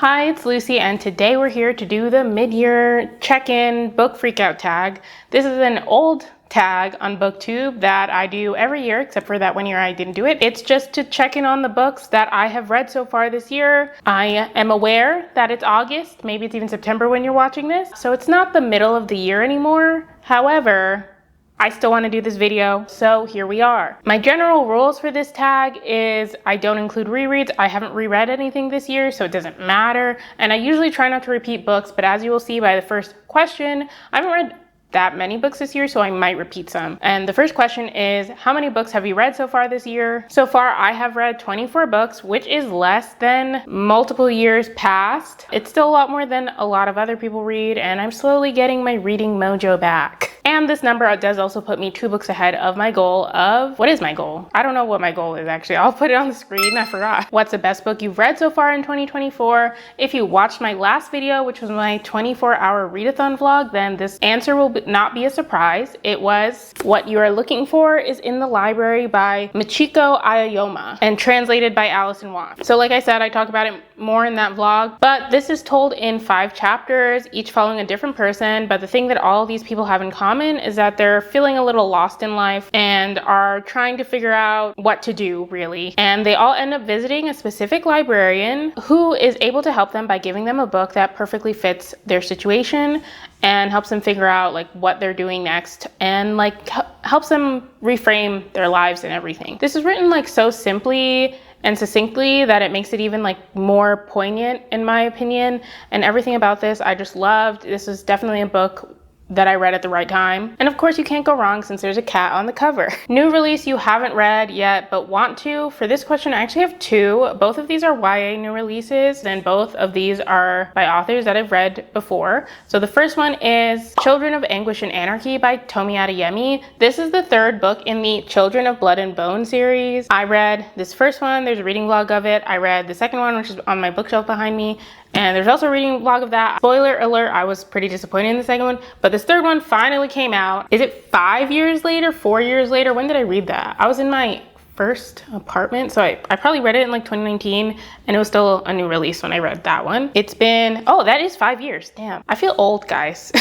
Hi, it's Lucy, and today we're here to do the mid-year check-in book freakout tag. This is an old tag on BookTube that I do every year, except for that one year I didn't do it. It's just to check in on the books that I have read so far this year. I am aware that it's August, maybe it's even September when you're watching this, so it's not the middle of the year anymore. However, I still want to do this video, so here we are. My general rules for this tag is I don't include rereads. I haven't reread anything this year, so it doesn't matter. And I usually try not to repeat books, but as you will see by the first question, I haven't read that many books this year, so I might repeat some. And the first question is, how many books have you read so far this year? So far, I have read 24 books, which is less than multiple years past. It's still a lot more than a lot of other people read, and I'm slowly getting my reading mojo back. And this number does also put me 2 books ahead of my goal of, what is my goal? I don't know what my goal is actually. I'll put it on the screen, I forgot. What's the best book you've read so far in 2024? If you watched my last video, which was my 24-hour readathon vlog, then this answer will not be a surprise. It was What You Are Looking For is in the Library by Michiko Aoyama and translated by Allison Watt. So like I said, I talk about it more in that vlog, but this is told in 5 chapters, each following a different person. But the thing that all of these people have in common is that they're feeling a little lost in life and are trying to figure out what to do, really. And they all end up visiting a specific librarian who is able to help them by giving them a book that perfectly fits their situation and helps them figure out like what they're doing next and like helps them reframe their lives and everything. This is written like so simply and succinctly that it makes it even like more poignant in my opinion, and everything about this I just loved. This is definitely a book that I read at the right time. And of course you can't go wrong since there's a cat on the cover. New release you haven't read yet but want to. For this question I actually have 2. Both of these are YA new releases and both of these are by authors that I've read before. So the first one is Children of Anguish and Anarchy by Tomi Adeyemi. This is the 3rd book in the Children of Blood and Bone series. I read this first one, there's a reading vlog of it. I read the second one, which is on my bookshelf behind me, and there's also a reading vlog of that. Spoiler alert, I was pretty disappointed in the second one, but this 3rd one finally came out. Is it 5 years later, 4 years later? When did I read that? I was in my first apartment, so I probably read it in like 2019, and it was still a new release when I read that one. It's been, oh, that is 5 years, damn. I feel old, guys.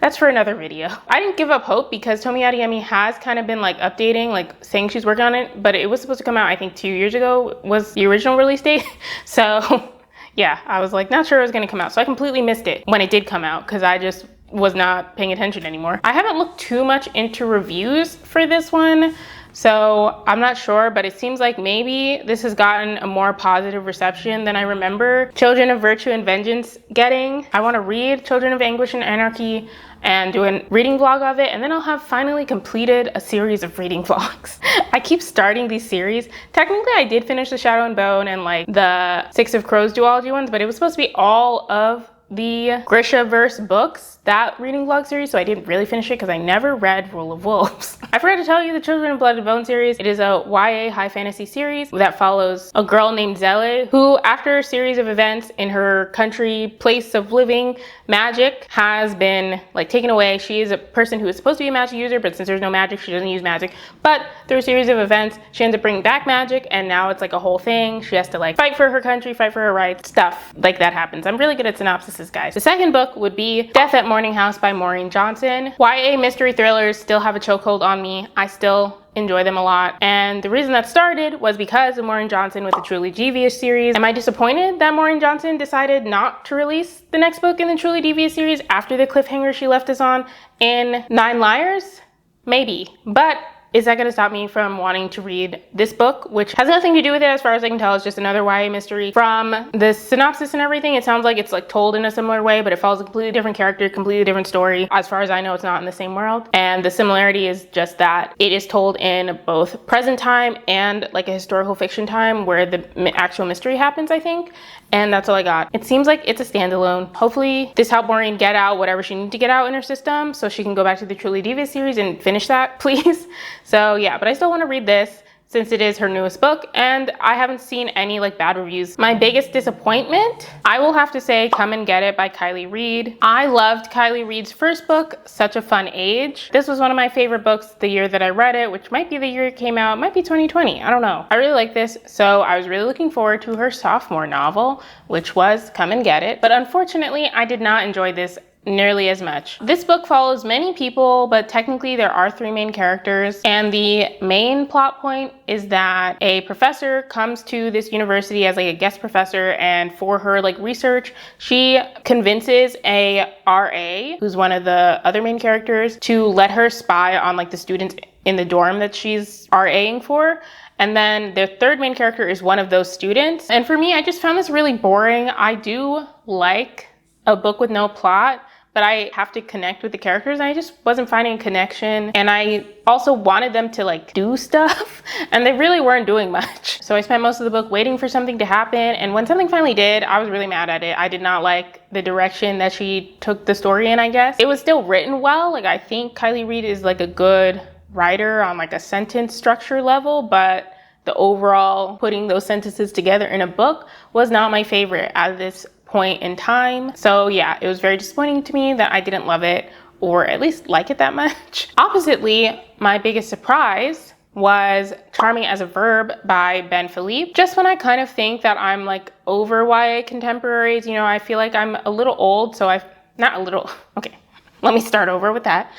That's for another video. I didn't give up hope because Tomi Adeyemi has kind of been like updating, like saying she's working on it, but it was supposed to come out, I think 2 years ago was the original release date. So yeah, I was like not sure it was gonna come out. So I completely missed it when it did come out because I just was not paying attention anymore. I haven't looked too much into reviews for this one, so I'm not sure, but it seems like maybe this has gotten a more positive reception than I remember Children of Virtue and Vengeance getting. I want to read Children of Anguish and Anarchy and do a reading vlog of it, and then I'll have finally completed a series of reading vlogs. I keep starting these series. Technically, I did finish The Shadow and Bone and like the Six of Crows duology ones, but it was supposed to be all of the Grisha-verse books, that reading vlog series, so I didn't really finish it because I never read Rule of Wolves. I forgot to tell you the Children of Blood and Bone series. It is a YA high fantasy series that follows a girl named Zelle who, after a series of events in her country place of living, magic has been like taken away. She is a person who is supposed to be a magic user, but since there's no magic, she doesn't use magic. But through a series of events, she ends up bringing back magic, and now it's like a whole thing. She has to like fight for her country, fight for her rights, stuff like that happens. I'm really good at synopsises, guys. The second book would be Death at Morning House by Maureen Johnson. YA mystery thrillers still have a chokehold on me. I still enjoy them a lot, and the reason that started was because of Maureen Johnson with the Truly Devious series. Am I disappointed that Maureen Johnson decided not to release the next book in the Truly Devious series after the cliffhanger she left us on in 9 Liars? Maybe, but is that going to stop me from wanting to read this book, which has nothing to do with it as far as I can tell? It's just another YA mystery. From the synopsis and everything, it sounds like it's like told in a similar way, but it follows a completely different character, completely different story. As far as I know, it's not in the same world. And the similarity is just that it is told in both present time and like a historical fiction time where the actual mystery happens, I think. And that's all I got. It seems like it's a standalone. Hopefully this helped Maureen get out whatever she needs to get out in her system so she can go back to the Truly Devious series and finish that, please. So yeah, but I still want to read this. since it is her newest book, and I haven't seen any like bad reviews. My biggest disappointment, I will have to say Come and Get It by Kylie Reid. I loved Kylie Reid's first book, Such a Fun Age. This was one of my favorite books the year that I read it, which might be the year it came out, might be 2020, I don't know. I really like this, so I was really looking forward to her sophomore novel, which was Come and Get It. But unfortunately, I did not enjoy this nearly as much. This book follows many people, but technically there are 3 main characters, and the main plot point is that a professor comes to this university as like a guest professor, and for her like research, she convinces a RA, who's one of the other main characters, to let her spy on like the students in the dorm that she's RAing for. And then the third main character is one of those students. And for me, I just found this really boring. I do like a book with no plot, but I have to connect with the characters, and I just wasn't finding a connection. And I also wanted them to like do stuff, and they really weren't doing much. So I spent most of the book waiting for something to happen, and when something finally did, I was really mad at it. I did not like the direction that she took the story in, I guess. It was still written well. Like, I think Kylie Reid is like a good writer on like a sentence structure level, but the overall putting those sentences together in a book was not my favorite at this point in time. So yeah, it was very disappointing to me that I didn't love it, or at least like it that much. Oppositely, my biggest surprise was Charming as a Verb by Ben Philippe. Just when I kind of think that I'm like over YA contemporaries, you know, I feel like I'm a little old, so okay, let me start over with that.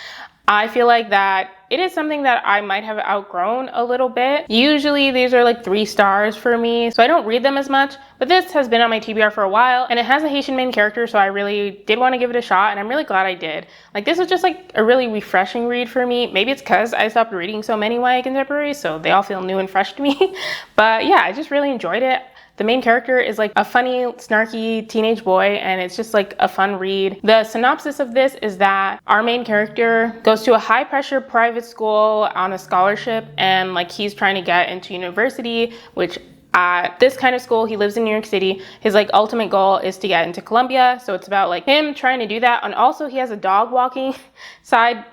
I feel like that it is something that I might have outgrown a little bit. Usually these are like 3 stars for me, so I don't read them as much, but this has been on my TBR for a while, and it has a Haitian main character, so I really did want to give it a shot, and I'm really glad I did. Like, this was just like a really refreshing read for me. Maybe it's because I stopped reading so many YA contemporaries, so they all feel new and fresh to me. But yeah, I just really enjoyed it. The main character is like a funny, snarky teenage boy, and it's just like a fun read. The synopsis of this is that our main character goes to a high-pressure private school on a scholarship, and like he's trying to get into university, which at this kind of school, he lives in New York City. His like ultimate goal is to get into Columbia. So it's about like him trying to do that. And also he has a dog walking the side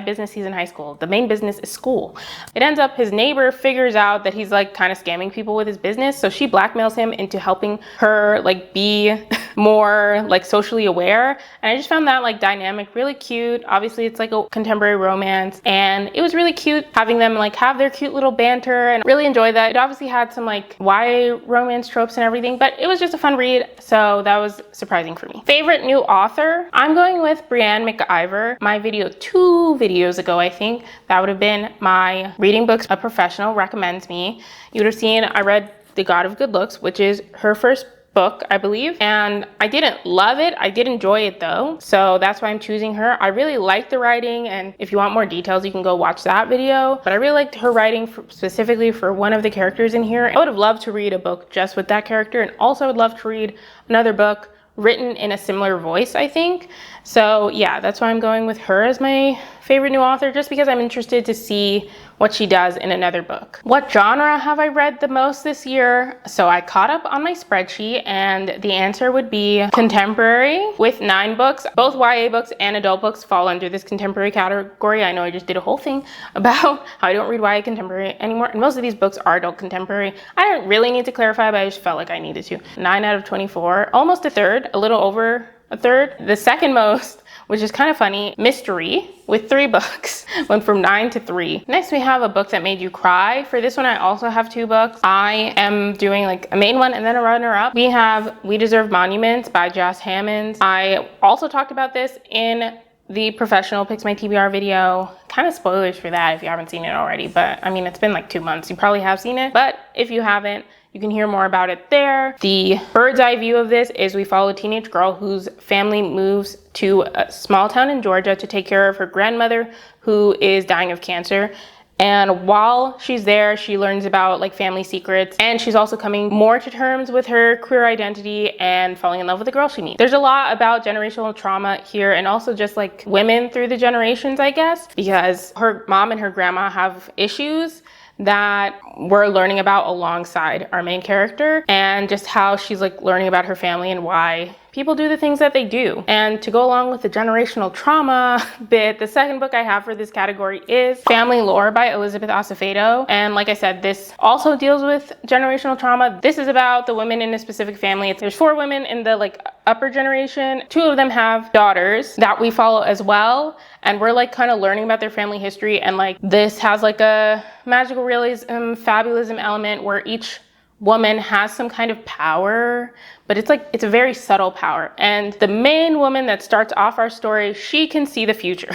business. He's in high school. The main business is school. It ends up his neighbor figures out that he's like kind of scamming people with his business. So she blackmails him into helping her like be more like socially aware. And I just found that like dynamic really cute. Obviously it's like a contemporary romance, and it was really cute having them like have their cute little banter, and really enjoyed that. It obviously had some like YA romance tropes and everything, but it was just a fun read, so that was surprising for me. Favorite new author? I'm going with Brianne McIver. My video 2 videos ago, I think, that would have been my reading books a professional recommends me. You would have seen I read The God of Good Looks, which is her first book, I believe, and I didn't love it. I did enjoy it though, so that's why I'm choosing her. I really liked the writing, and if you want more details, you can go watch that video, but I really liked her writing specifically for one of the characters in here. I would have loved to read a book just with that character, and also I would love to read another book written in a similar voice, I think. So yeah, that's why I'm going with her as my favorite new author, just because I'm interested to see what she does in another book. What genre have I read the most this year? So I caught up on my spreadsheet, and the answer would be contemporary with 9 books. Both YA books and adult books fall under this contemporary category. I know I just did a whole thing about how I don't read YA contemporary anymore, and most of these books are adult contemporary. I don't really need to clarify, but I just felt like I needed to. 9 out of 24, almost a third, a little over a third. The second most, which is kind of funny, mystery with 3 books, went from 9 to 3. Next, we have a book that made you cry. For this one, I also have 2 books. I am doing like a main one and then a runner-up. We have We Deserve Monuments by Joss Hammonds. I also talked about this in the Professional Picks My TBR video. Kind of spoilers for that if you haven't seen it already, but I mean, it's been like 2 months. You probably have seen it, but if you haven't, you can hear more about it there. The bird's eye view of this is we follow a teenage girl whose family moves to a small town in Georgia to take care of her grandmother who is dying of cancer. And while she's there, she learns about like family secrets, and she's also coming more to terms with her queer identity and falling in love with the girl she meets. There's a lot about generational trauma here, and also just like women through the generations, I guess, because her mom and her grandma have issues that we're learning about alongside our main character, and just how she's like learning about her family and why people do the things that they do. And to go along with the generational trauma bit, the second book I have for this category is Family Lore by Elizabeth Acevedo. And like I said, this also deals with generational trauma. This is about the women in a specific family. There's 4 women in the like upper generation. 2 of them have daughters that we follow as well. And we're like kind of learning about their family history. And like this has like a magical realism, fabulism element where each woman has some kind of power, but it's a very subtle power. And the main woman that starts off our story, she can see the future.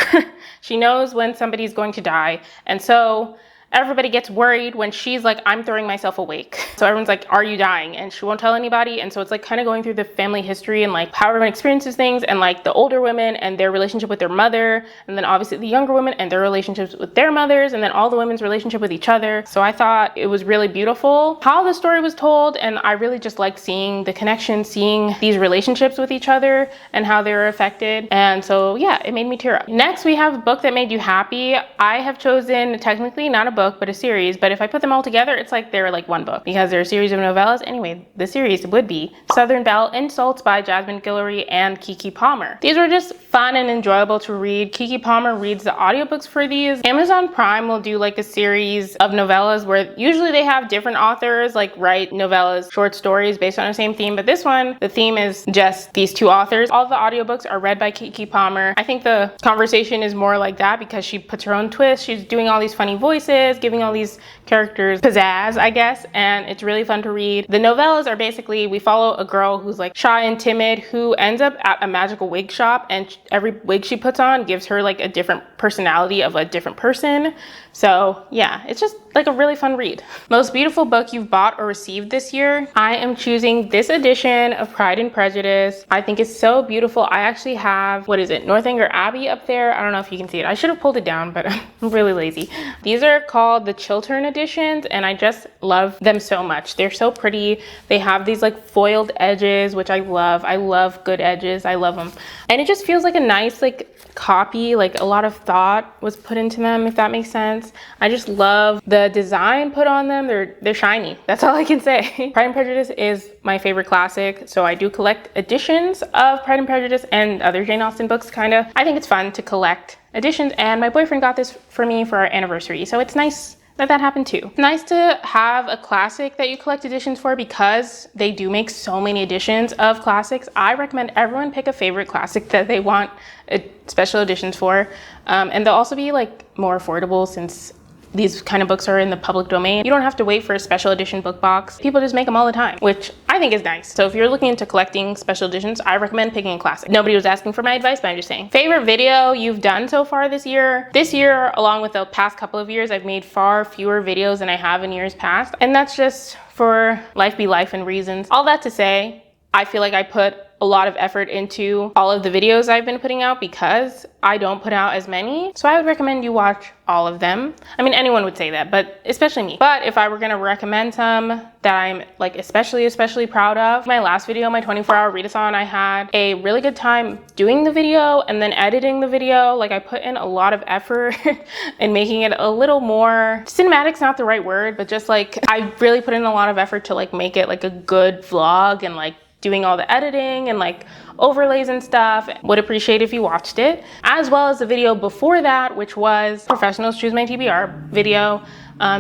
She knows when somebody's going to die. And so everybody gets worried when she's like, I'm throwing myself awake. So everyone's like, are you dying? And she won't tell anybody. And so it's like kind of going through the family history and like how everyone experiences things, and like the older women and their relationship with their mother, and then obviously the younger women and their relationships with their mothers, and then all the women's relationship with each other. So I thought it was really beautiful how the story was told, and I really just liked seeing the connection, seeing these relationships with each other and how they were affected. And so yeah, it made me tear up. Next, we have a book that made you happy. I have chosen technically not a book, but a series. But if I put them all together, it's like they're like one book because they're a series of novellas. Anyway, the series would be Southern Belle Insults by Jasmine Guillory and Keke Palmer. These were just fun and enjoyable to read. Keke Palmer reads the audiobooks for these. Amazon Prime will do like a series of novellas where usually they have different authors like write novellas, short stories based on the same theme. But this one, the theme is just these 2 authors. All the audiobooks are read by Keke Palmer. I think the conversation is more like that because she puts her own twist. She's doing all these funny voices, giving all these characters pizzazz, I guess, and it's really fun to read. The novellas are basically, we follow a girl who's like shy and timid who ends up at a magical wig shop, and every wig she puts on gives her like a different personality of a different person. So yeah, it's just like a really fun read. Most beautiful book you've bought or received this year? I am choosing this edition of Pride and Prejudice. I think it's so beautiful. I actually have, what is it, Northanger Abbey up there. I don't know if you can see it. I should have pulled it down, but I'm really lazy. These are called the Chiltern editions, and I just love them so much. They're so pretty. They have these like foiled edges, which I love. I love good edges. I love them. And it just feels like a nice like copy, like a lot of thought was put into them, if that makes sense. I just love the design put on them. They're shiny. That's all I can say. Pride and Prejudice is my favorite classic, so I do collect editions of Pride and Prejudice and other Jane Austen books, kind of. I think it's fun to collect editions, and my boyfriend got this for me for our anniversary, so it's nice that happened too. It's nice to have a classic that you collect editions for because they do make so many editions of classics. I recommend everyone pick a favorite classic that they want special editions for, and they'll also be like more affordable since these kind of books are in the public domain. You don't have to wait for a special edition book box. People just make them all the time, which I think is nice. So if you're looking into collecting special editions, I recommend picking a classic. Nobody was asking for my advice, but I'm just saying. Favorite video you've done so far this year? This year, along with the past couple of years, I've made far fewer videos than I have in years past. And that's just for life be life and reasons. All that to say, I feel like I put a lot of effort into all of the videos I've been putting out because I don't put out as many. So I would recommend you watch all of them. I mean, anyone would say that, but especially me. But if I were gonna recommend some that I'm like especially proud of, my last video, my 24-hour readathon, I had a really good time doing the video and then editing the video. Like I put in a lot of effort in making it a little more, cinematic's not the right word, but just like I really put in a lot of effort to like make it like a good vlog and like doing all the editing and like overlays and stuff. Would appreciate if you watched it, as well as the video before that, which was Professionals Choose My TBR video,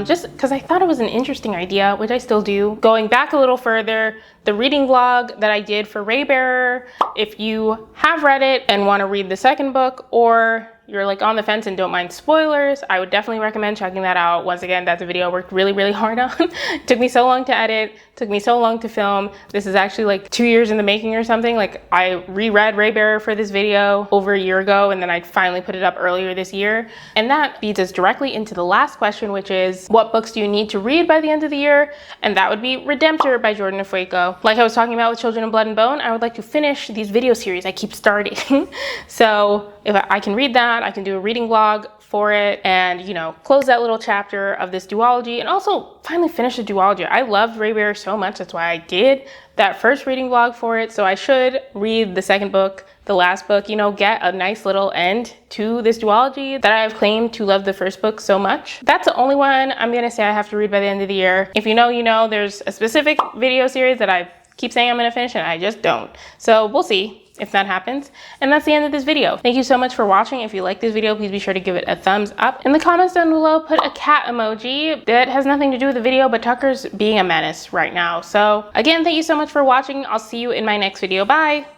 just because I thought it was an interesting idea, which I still do. Going back a little further, the reading vlog that I did for Raybearer, if you have read it and want to read the second book, or you're like on the fence and don't mind spoilers, I would definitely recommend checking that out. Once again, that's a video I worked really hard on. It took me so long to edit, took me so long to film. This is actually like 2 years in the making or something. Like I reread Raybearer for this video over a year ago, and then I finally put it up earlier this year. And that feeds us directly into the last question, which is what books do you need to read by the end of the year? And that would be Redemptor by Jordan Afueko. Like I was talking about with Children of Blood and Bone, I would like to finish these video series I keep starting. So if I can read that, I can do a reading vlog for it and, you know, close that little chapter of this duology and also finally finish the duology. I loved Raybearer so much. That's why I did that first reading vlog for it. So I should read the second book, the last book, you know, get a nice little end to this duology that I have claimed to love the first book so much. That's the only one I'm gonna say I have to read by the end of the year. If you know, you know, there's a specific video series that I've keep saying I'm gonna finish and I just don't. So we'll see if that happens. And that's the end of this video. Thank you so much for watching. If you like this video, please be sure to give it a thumbs up. In the comments down below, put a cat emoji. That has nothing to do with the video, but Tucker's being a menace right now. So again, thank you so much for watching. I'll see you in my next video. Bye.